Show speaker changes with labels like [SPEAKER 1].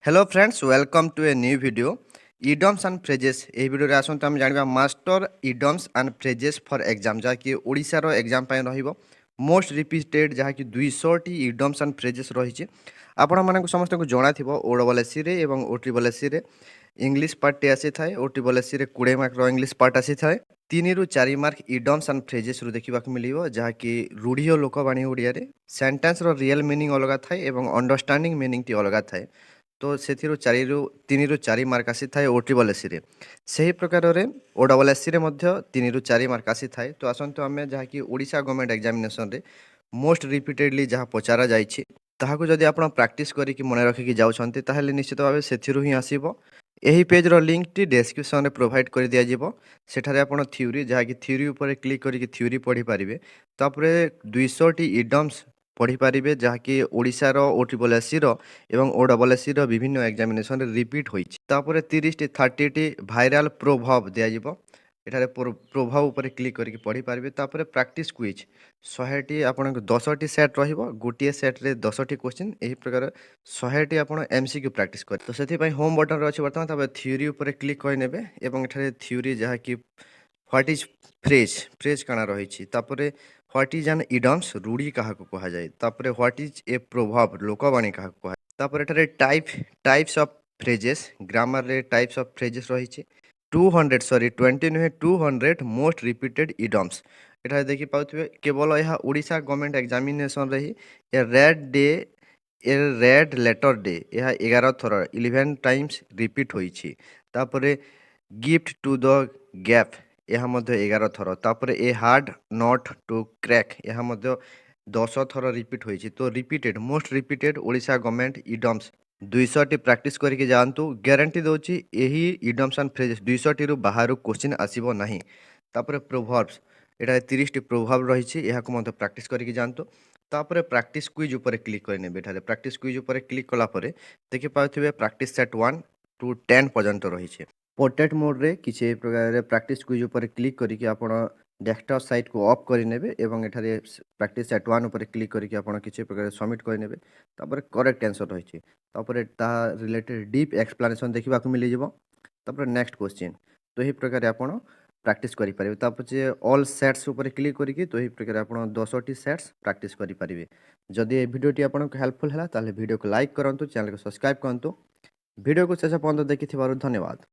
[SPEAKER 1] Hello friends welcome to a new video idioms and phrases ए video आसतु आम जाना master idioms and phrases for exam जहाँकि ओडिशार एग्जाम मोस्ट रिपीटेड जहाँकि 200 टी इडम्स एंड फ्रेजेस रही आपण मानक समस्त को जना थी ओ डबल एस सी और ओ triple S C English part आसी थाए ओ triple S C 20 mark English part आसी थाए 3 ରୁ 4 मार्क इडम्स एंड फ्रेजेस रू देखा मिल जहाँकि रूढ़ी और लोकवाणी ओडिया सेंटेंस रो रियल मीनिंग अलग थाए और अंडरस्टैंडिंग मीनिंग टी अलग थाए तो से 3 ରୁ 4 मार्क आसी थाए ओ ट्रिपल एस सी से प्रकार ओ डबल एस सी 3 ରୁ 4 मार्क आसी थाए तो आसतु आम जहाँकि ओडिशा गवर्नमेंट एग्जामिनेशन रे मोस्ट रिपीटेडली जहाँ पचरा जाइछि ताहाकु जदि आपण प्रैक्टिस करिकि मन रखिकि जाउछन्ते ताहेले निश्चित भाबे सेथिरु ही आसीबो। एही पेज रो लिंक टी डिस्क्रिप्शन रे प्रोवाइड कर दिया जिवो सेठारे आपण थ्योरी जहाँकि थ्योरी ऊपर क्लिक करिकि थ्योरी पढ़ी पारिबे तापरे 200 टी इडम्स पढ़ी पारिबे जहाँकि ओडिशा रो ओ ट्रिपल एस सी रो एवं ओ डबल एस सी रो विभिन्न एग्जामिनेशन रे रिपीट होइछि तापरे 30 टी 30 टी भाइराल प्रोवर्ब दिया जिवो एठारे प्रोवर्ब ऊपर क्लिक करिकि पढ़ी पारिबे तापरे प्रैक्टिस क्विज 100 टी आपण 10 टी सेट रहिबो गोटिए सेट रे 10 टी क्वेश्चन एही प्रकार 100 टी आपण एमसीक्यू प्रैक्टिस कर तो सेथि पई होम बटन रे अछि वर्तमान तापर थ्योरी ऊपर क्लिक करि नेबे एवं एठारे थ्योरी जहाँकि व्हाट इज फ्रेज फ्रेज काना रही तापरे व्हाट इज एन इडम्स रूढ़ी क्या कह जाए तापरे what is a proverb Lokvani क्या कह तापरे एठारे टाइप्स ऑफ फ्रेजेस ग्रामर रे टाइप्स ऑफ फ्रेजेस रही 20 नुहे 200 मोस्ट रिपीटेड इडम्स एठारे देखि पाउथिबे केवल यह ओडिशा गवर्नमेंट एग्जामिनेशन रही ए रेड लेटर डे यह 11 थर 11 टाइम्स रिपीट होइछि तापरे गिफ्ट टू द गैप यह 11 थर तापरे a hard nut to crack यह 10 थर रिपीट होइछि तो repeated most repeated Odisha government idioms 200 टी प्रैक्टिस करके जातु ग्यारंटी दौची यही इडम्स एंड फ्रेजेस 200 टी बाहर क्वेश्चन आसीबो नहीं तापरे प्रोवर्ब्स एटा 30 टी प्रोवर्ब रही यहाँ प्रैक्टिस करके जातु तापरे प्रैक्टिस क्विज ऊपर क्लिक करने बेठारे प्रैक्टिस क्विज ऊपर क्लिक कला परे देखि पाउथिबे प्रैक्टिस सेट 1 टू 10 पर्यंत रही पोर्ट्रेट मोड रे किसी प्रकार प्रैक्टिस क्विज ऊपर क्लिक करके आपण डेस्कटॉप साइट को ऑफ करनेबे एवं एठारे प्रैक्टिस सेट 1 ऊपर क्लिक करके आपण किसी प्रकार सबमिट करनेबे तापर करेक्ट आंसर रही तापर ता रिलेटेड डीप एक्सप्लेनेशन देखा मिल जाव तापर नेक्स्ट क्वेश्चन तो यही प्रकार आपण प्रैक्टिस करि परिबे तापर जे ऑल सेट्स ऊपर क्लिक करके तो यही प्रकार आपण 10 टी सेट्स प्रैक्टिस करि परिबे जदि ए वीडियोटी आपनको हेल्पफुल हैला ताले वीडियो को लाइक करंतु चैनल को सब्सक्राइब करंतु वीडियो को शेष पर्यंत देखिथिबारु धन्यवाद।